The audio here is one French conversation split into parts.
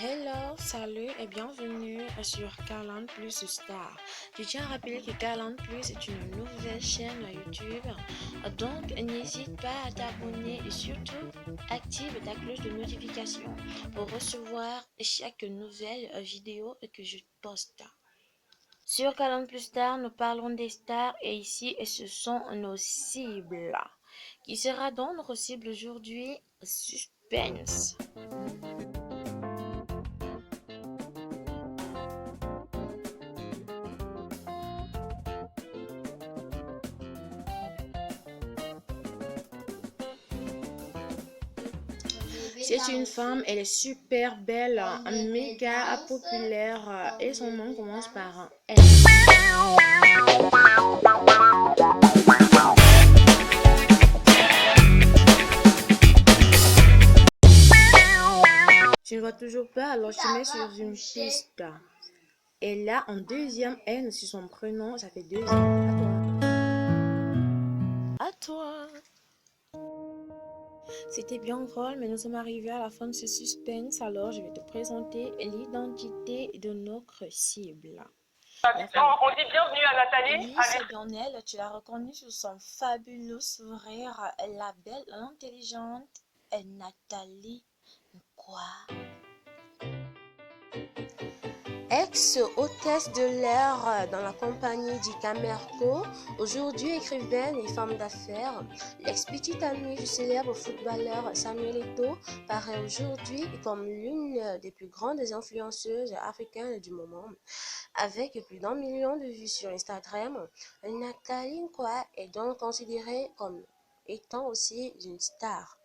Hello, salut et bienvenue sur Talent Plus Star. Je tiens à rappeler que Talent Plus est une nouvelle chaîne YouTube, donc n'hésite pas à t'abonner et surtout active ta cloche de notification pour recevoir chaque nouvelle vidéo que je poste. Sur Talent Plus Star, nous parlons des stars et ici ce sont nos cibles. Qui sera donc notre cible aujourd'hui? Suspense. C'est une femme, elle est super belle, méga populaire et son nom commence par un M. Tu ne vois toujours pas, alors je te mets sur une piste. Et là, en deuxième N sur son prénom, ça fait 2 ans. À toi. C'était bien drôle, mais nous sommes arrivés à la fin de ce suspense, alors je vais te présenter l'identité de notre cible. On dit bienvenue à Nathalie. Oui, c'est bien elle, tu l'as reconnue sur son fabuleux sourire, la belle, l'intelligente Nathalie. Quoi? Ex-hôtesse de l'air dans la compagnie du Camerco, aujourd'hui écrivaine et femme d'affaires, l'ex-petite amie du célèbre footballeur Samuel Eto'o paraît aujourd'hui comme l'une des plus grandes influenceuses africaines du moment. Avec plus d'1 million de vues sur Instagram, Nathalie Nkwa est donc considérée comme étant aussi une star.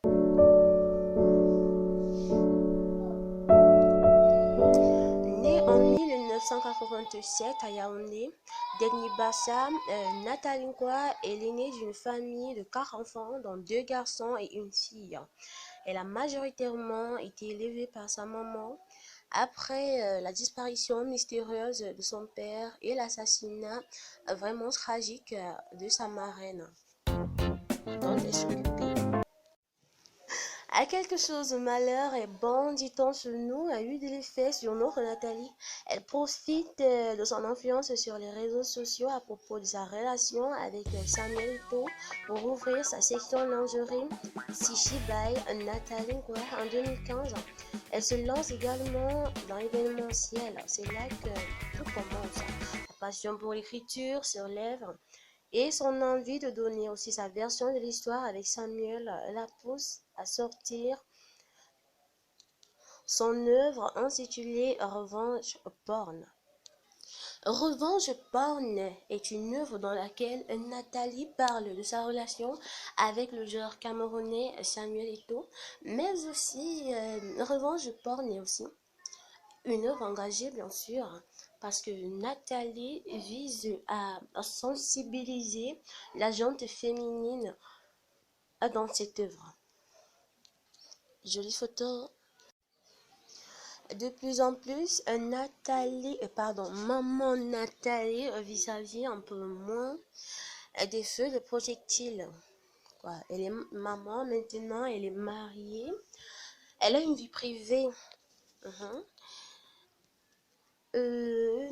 Née en 1987 à Yaoundé, Denibassa, Nathalie Nkwa est l'aînée d'une famille de 4 enfants, dont 2 garçons et une fille. Elle a majoritairement été élevée par sa maman. Après la disparition mystérieuse de son père et l'assassinat vraiment tragique de sa marraine, dont elle s'occupait. À quelque chose de malheur et bon, dit-on sur nous, a eu de l'effet sur notre Nathalie. Elle profite de son influence sur les réseaux sociaux à propos de sa relation avec Samuel Eto'o pour ouvrir sa section lingerie Sishi by Nathalie Nkwa en 2015. Elle se lance également dans l'événementiel. C'est là que tout commence. La passion pour l'écriture sur lèvres et son envie de donner aussi sa version de l'histoire avec Samuel la pousse à sortir son œuvre intitulée Revenge Porn. Revenge Porn est une œuvre dans laquelle Nathalie parle de sa relation avec le joueur camerounais Samuel Eto'o, mais aussi Revenge Porn est aussi une œuvre engagée bien sûr, parce que Nathalie vise à sensibiliser la gente féminine dans cette œuvre. Jolie photo. De plus en plus, maman Nathalie vis-à-vis un peu moins des feux de projectiles. Elle est maman maintenant, elle est mariée, elle a une vie privée.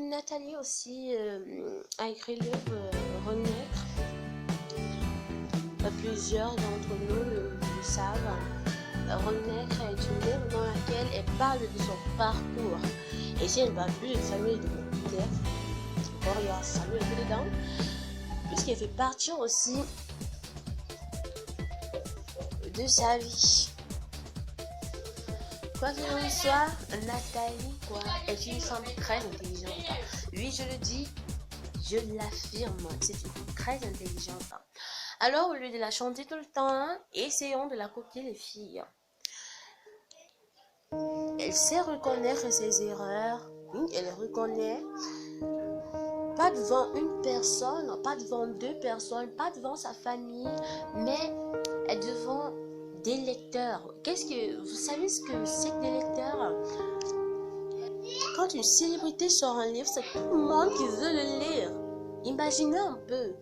Nathalie aussi a écrit l'œuvre Renaître. Plusieurs d'entre nous le savent. Renaître est une œuvre dans laquelle elle parle de son parcours. Et si elle ne parle plus de Samuel Eto'o, encore il y a Samuel Eto'o dedans, puisqu'elle fait partie aussi de sa vie. Quoi qu'il en soit, Nathalie est une femme très intelligente. Oui, je le dis, je l'affirme, c'est une femme très intelligente. Alors, au lieu de la chanter tout le temps, essayons de la copier les filles. Elle sait reconnaître ses erreurs, elle reconnaît, pas devant une personne, pas devant 2 personnes, pas devant sa famille, mais devant des lecteurs. Vous savez ce que c'est que des lecteurs? Quand une célébrité sort un livre, c'est tout le monde qui veut le lire. Imaginez un peu.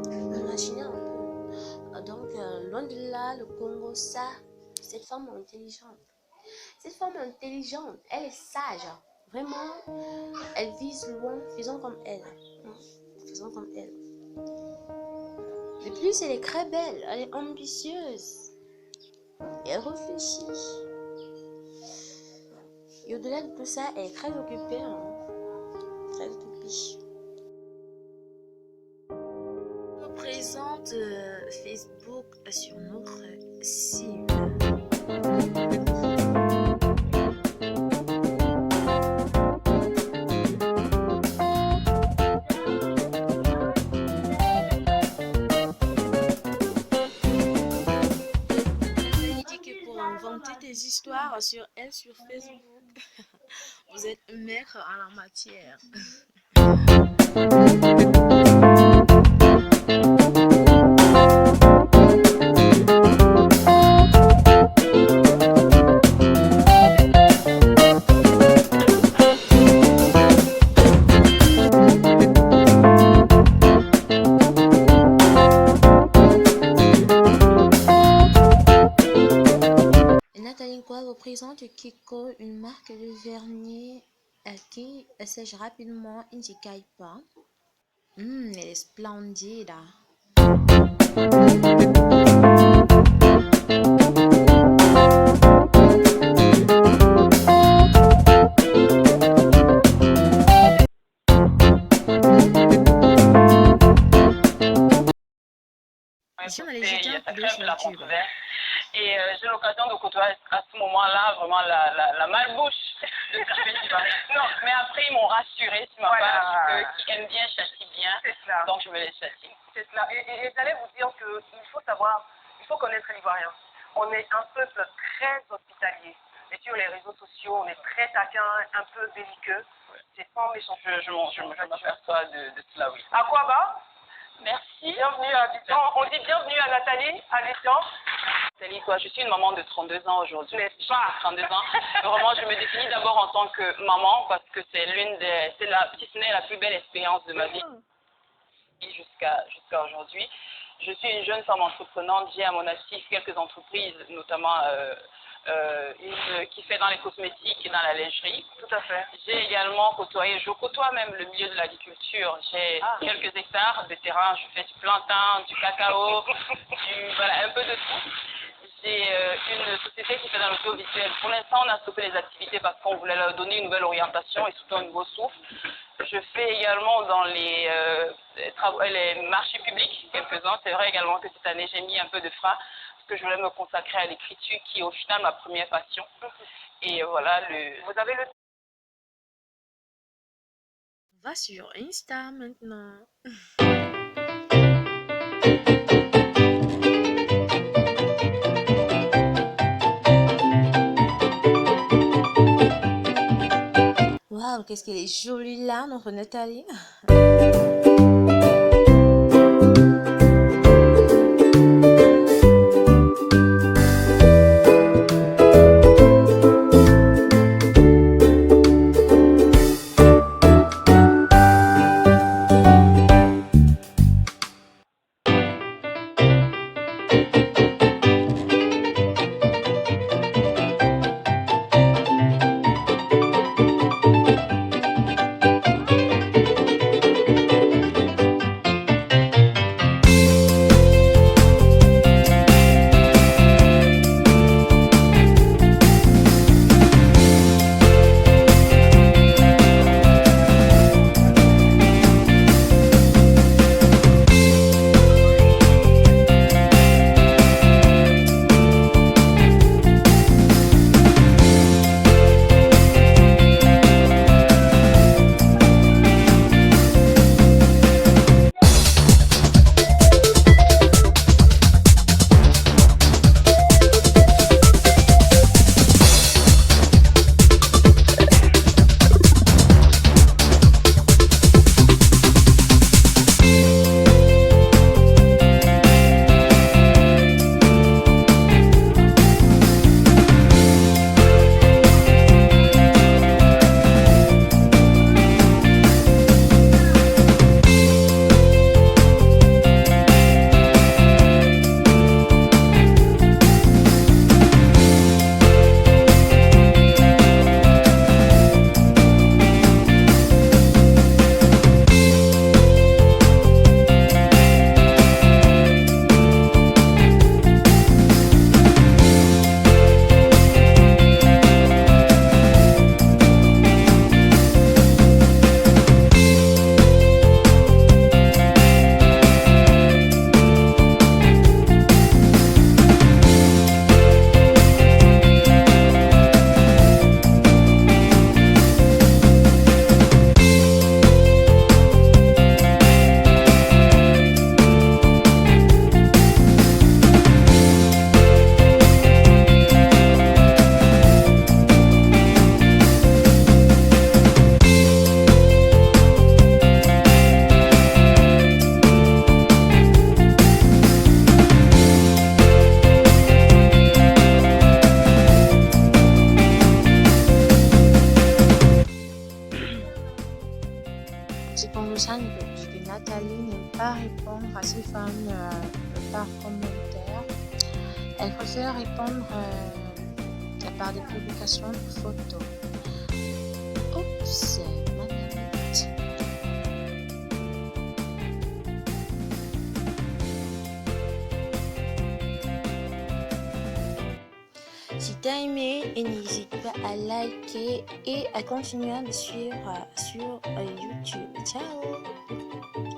Imaginez un peu. Donc, loin de là, le Congo, ça, cette femme intelligente. Cette femme est intelligente, elle est sage. Vraiment, elle vise loin, faisons comme elle. Faisons comme elle. De plus, elle est très belle, elle est ambitieuse. Elle réfléchit. Et au-delà de tout ça, elle est très occupée. Très occupée. On présente Facebook sur notre cible. Inventer des histoires sur elle sur Facebook. Vous êtes maître en la matière. Nathalie Quoi représente Kiko, une marque de vernis qui sèche rapidement et ne se caille pas. Elle est splendide. Ici, on a les jeter un coup d'œil sur YouTube. Et j'ai l'occasion de côtoyer à ce moment-là vraiment la malbouche de Café Divac. Non, mais après ils m'ont rassuré sur ma page que qui aime bien châtie bien. C'est cela. Donc je me les châtie. C'est cela. Et j'allais vous dire qu'il faut savoir, il faut connaître l'Ivoirien. On est un peuple très hospitalier. Et sur les réseaux sociaux, on est très taquin, un peu belliqueux. C'est pas méchant. Je m'aperçois de cela, oui. À quoi bas? Merci. Bienvenue à Abidjan. On dit bienvenue à Nathalie, à Abidjan. Nathalie, quoi, je suis une maman de 32 ans aujourd'hui. N'est-ce pas? 32 ans. Vraiment, je me définis d'abord en tant que maman parce que c'est si ce n'est la plus belle expérience de ma vie jusqu'à aujourd'hui. Je suis une jeune femme entreprenante. J'ai à mon actif quelques entreprises, notamment une qui fait dans les cosmétiques et dans la lingerie. Tout à fait. J'ai également je côtoie même le milieu de l'agriculture. J'ai quelques hectares de terrain. Je fais du plantain, du cacao, voilà, un peu de tout. J'ai une société qui fait dans l'audiovisuel. Pour l'instant, on a stoppé les activités parce qu'on voulait leur donner une nouvelle orientation et surtout un nouveau souffle. Je fais également dans les marchés publics quelques-uns. C'est vrai également que cette année, j'ai mis un peu de frein parce que je voulais me consacrer à l'écriture qui est au final ma première passion. Et voilà, vous avez le... On va sur Insta maintenant. Waouh, qu'est-ce qu'elle est jolie là, notre Nathalie. répondre à ces femmes par commentaire. Elle préfère répondre par des publications de photos. Oups, ma minute. Si t'as aimé, n'hésite pas à liker et à continuer à me suivre sur YouTube. Ciao!